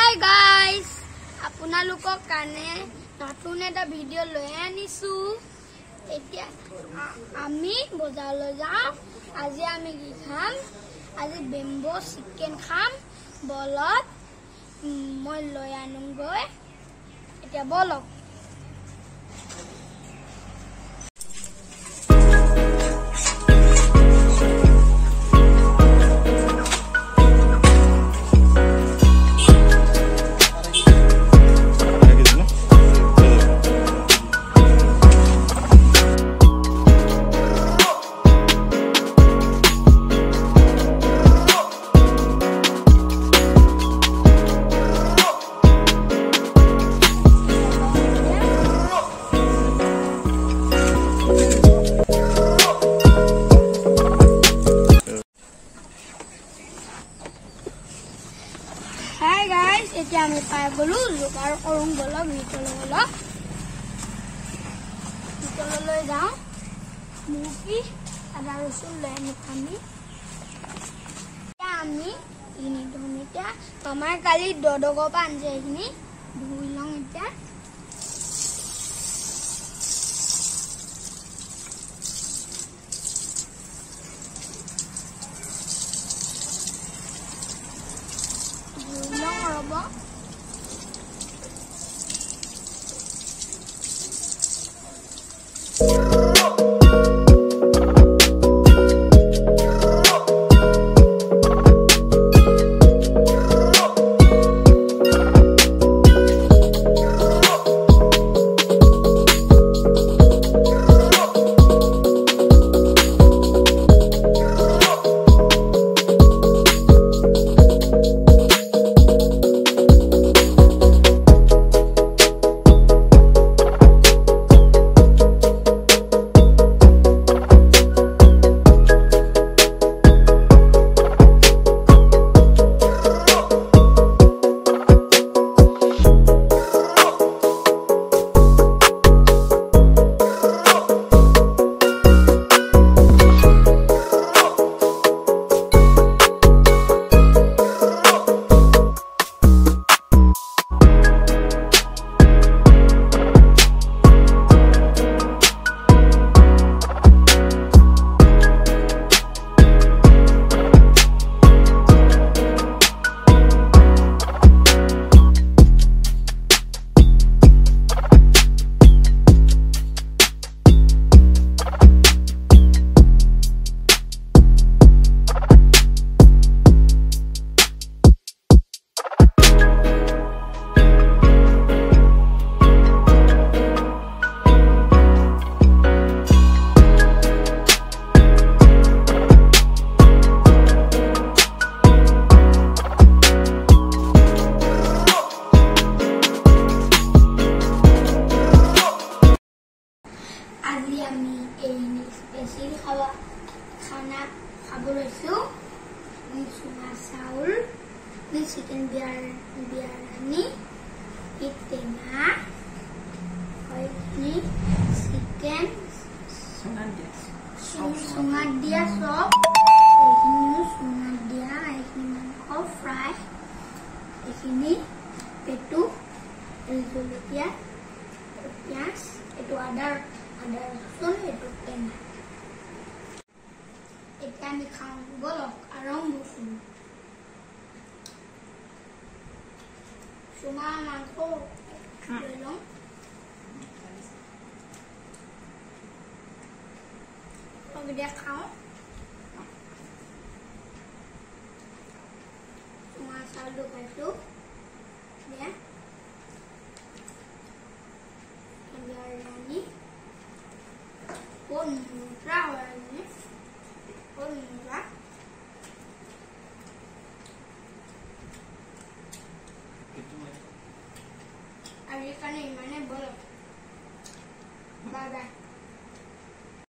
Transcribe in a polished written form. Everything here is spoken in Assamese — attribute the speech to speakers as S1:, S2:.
S1: Hi guys, আপোনালোকৰ কাৰণে নতুন এটা ভিডিঅ' লৈ আনিছো। এতিয়া আমি বজাৰলৈ যাম। আজি আমি কি খাম? আজি বেম্বো চিকেন খাম। বলক মই লৈ আনোগৈ। এতিয়া বলক। Hi guys, এতিয়া আমি পাই গলো যোগাৰ কৰোঁ বলক ভিতৰলৈ যাওঁ। মুৰ্গী আদা ৰচুন লৈ আনি আমি এইখিনি ধুম। এতিয়া আমাৰ কালি দদগৰ পৰা আনিছে এইখিনি ধুই লওঁ। এতিয়া ৰ'ব स्पेशल खाना खाब লৈছো। চুঙা চাউল, চিকেন বিৰিয়ানী, টেঙা, চিকেন চুঙাত দিয়া চব, এইখিনি চুঙাত দিয়া, এইখিনি মাংস ফ্ৰাই, এইখিনি পেটু, জলকীয়া, পিঁয়াজ, এইটো আদা ৰচুন, এইটো টেঙা। এতিয়া আমি খাওঁ বলক আৰম্ভ কৰোঁ। চুঙা মাংস লৈ লওঁ। এতিয়া খাওঁ। চুঙা চাউলটো খাইছোঁ। বিৰিয়ানী বহুত মজা হয়। আজিৰ কাৰণে ইমানে বলক। Bye bye.